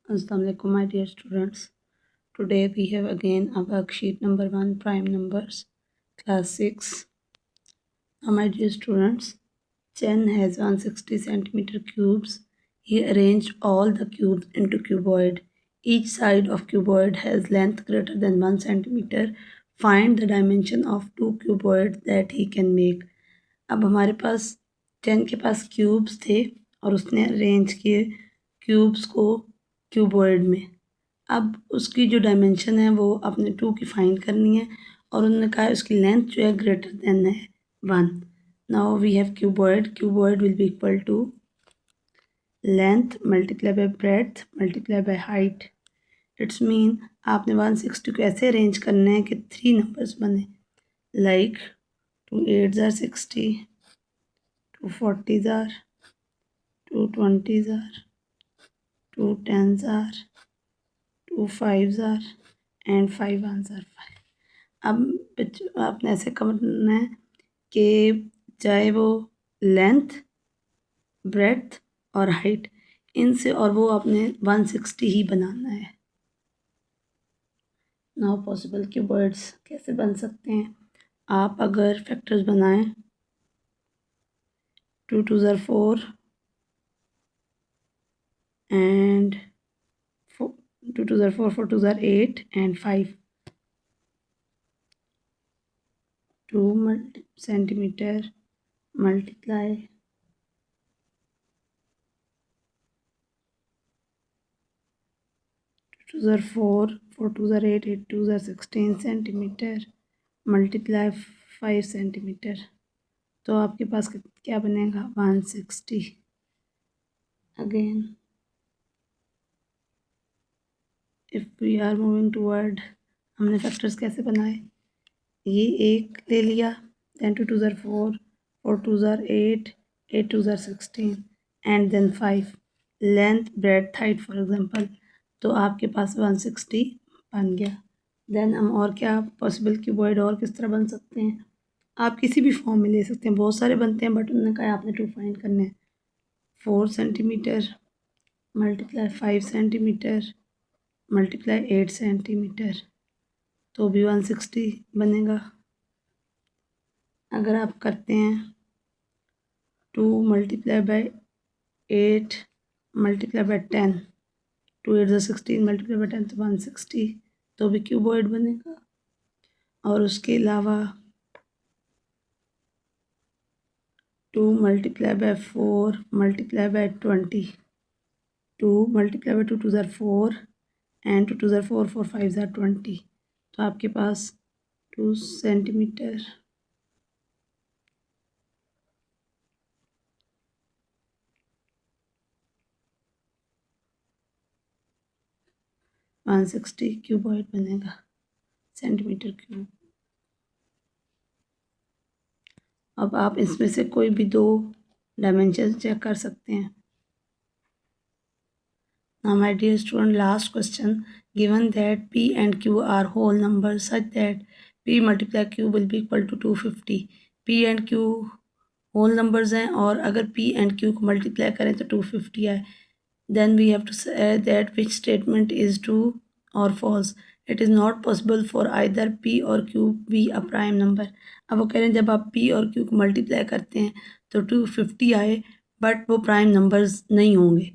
Assalamualaikum, my dear students. Today we have again a worksheet number 1, prime numbers, class 6. Now, my dear students, Chen has 160 centimeter cubes. He arranged all the cubes into cuboid. Each side of cuboid has length greater than 1 centimeter. Find the dimension of 2 cuboids that he can make. अब हमारे पास चैन के पास cubes थे और उसने arrange किए cubes को cuboid में। अब उसकी जो डायमेंशन है वो अपने 2 की फाइंड करनी है और उन्होंने कहा उसकी लेंथ जो है ग्रेटर देन है 1। Now we have cuboid will be equal to length multiply by breadth multiply by height. It's mean आपने 160 को ऐसे अरेंज करना है कि 3 नंबर्स बने, like 2 8s are 60, 2 40s are, 2 20s are, 2 10s are, 2 5s are and 5 1s are 5। अब आपने ऐसे करना है कि चाहे वो लेंथ ब्रेड्थ और हाइट इनसे और वो आपने 160 ही बनाना है। नाउ पॉसिबल क्यूबॉइड्स कैसे बन सकते हैं? आप अगर फैक्टर्स बनाएं 2 2s are 4 and 2 2s are 4 4 2s are 8 and 5 2 centimeter multiply 2 2s are 4 4 2s are 8 8 2s are 16 centimeter multiply 5 centimeter, तो आपके पास क्या बनेगा 160। Again if we are moving toward, हमने फैक्टर्स कैसे बनाए, ये एक ले लिया, then 2 2s are 4 4 2s are 8 8 2s are 16 and then 5 length breadth height for example, तो आपके पास 160 बन गया। देन हम और क्या पॉसिबल क्यूबॉइड और किस तरह बन सकते हैं, आप किसी भी फॉर्म में ले सकते हैं, बहुत सारे बनते हैं बट उन्होंने कहा आपने 2 फाइंड करने हैं। 4 centimetre multiply 5 centimetre multiply 8 centimetre, तो भी 160 बनेगा। अगर आप करते हैं 2 multiply by 8 multiply by 10, 2 8 16 multiply by 10 तो 160, तो भी क्यूबॉइड बनेगा। और उसके अलावा 2 multiply by 4 multiply by 20, 2 multiply by 2 2s are 4 and 2 2s are 4 4 5s are 20, तो आपके पास 2 सेंटीमीटर 160 क्यूबॉइड बनेगा, सेंटीमीटर क्यूब। अब आप इसमें से कोई भी 2 डायमेंशन चेक कर सकते हैं। Now, my dear student, last question. Given that P and Q are whole numbers such that P multiply Q will be equal to 250. P and Q whole numbers हैं और अगर P and Q को multiply करें तो 250 आए, then we have to say that which statement is true or false. It is not possible for either P or Q be a prime number. अब वो कह रहे हैं जब आप P और Q को multiply करते हैं तो 250 आए बट वो prime numbers नहीं होंगे,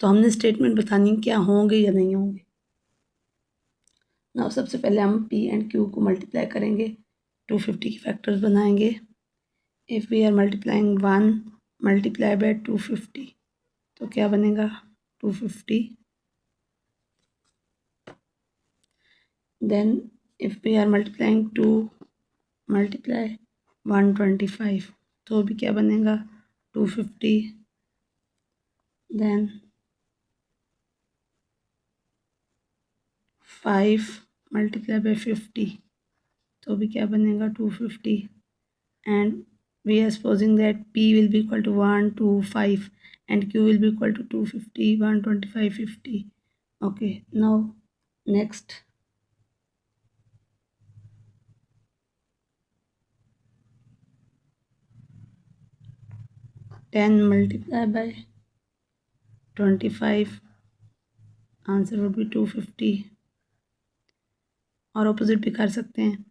तो हमने स्टेटमेंट बतानी क्या होंगे या नहीं होंगे। ना सबसे पहले हम P एंड Q को मल्टीप्लाई करेंगे, 250 की फैक्टर्स बनाएंगे। If we are multiplying 1 multiply by 250 तो क्या बनेगा 250। Then if we are multiplying 2 multiply 125 तो भी क्या बनेगा 250। देन 5 मल्टीप्लाई बाय 50 तो भी क्या बनेगा 250 and we are supposing that P will be equal to 1 2 5 and Q will be equal to 250 125 50. Okay, now next 10 multiplied by 25 answer would be 250। और opposite भी कर सकते हैं,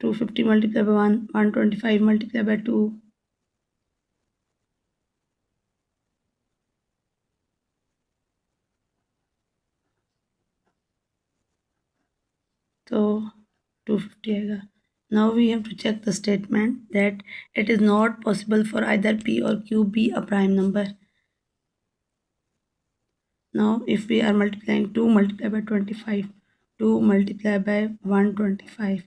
250 मल्टीप्लाई बाय 1, 125 मल्टीप्लाई बाय 2, तो 250 आएगा। Now we have to check the statement that it is not possible for either P और Q be a prime number. Now if we are multiplying 2 multiplied by 25, 2 multiplied by 125,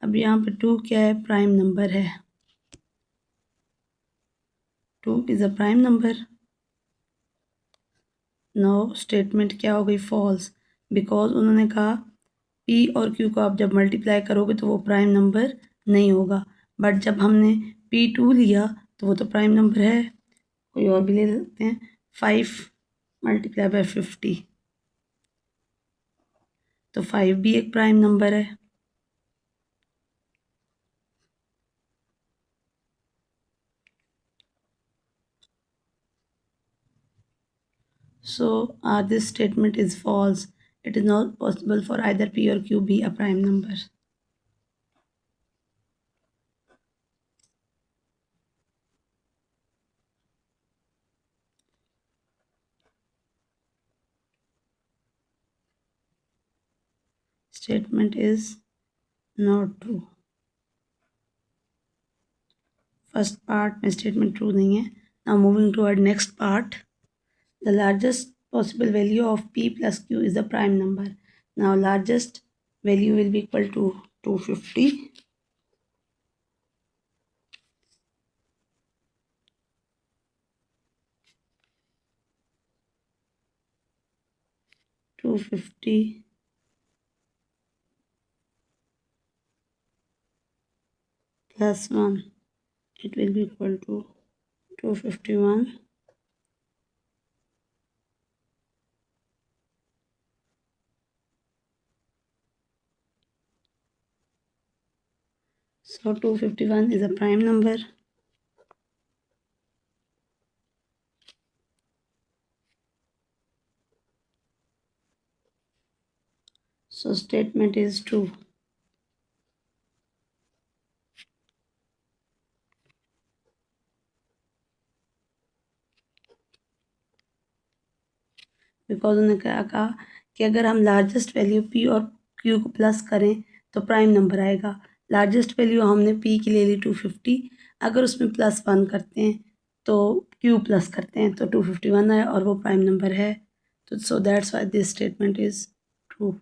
अब यहाँ पे 2 क्या है, prime number है, 2 is a prime number. No statement क्या हो गई, फॉल्स, बिकॉज उन्होंने कहा P और Q को आप जब मल्टीप्लाई करोगे तो वो प्राइम नंबर नहीं होगा, बट जब हमने P2 लिया तो वो तो प्राइम नंबर है। कोई और भी ले सकते हैं, 5 मल्टीप्लाई बाय 50, तो 5 भी एक प्राइम नंबर है। So this statement is false. It is not possible for either P or Q be a prime number. Statement is not true. First part में statement true नहीं है. Now moving toward next part. The largest possible value of P plus Q is the prime number. Now largest value will be equal to 250. 250 plus 1, it will be equal to 251. So 251 is a prime number. So statement is true. Because उन्होंने क्या कहा कि अगर हम largest value P और Q को plus करें तो प्राइम नंबर आएगा। लार्जेस्ट वैल्यू हमने P की ले ली 250, अगर उसमें +1 करते हैं तो Q प्लस करते हैं तो 251 आए और वो प्राइम नंबर है। तो so that's why this statement is true.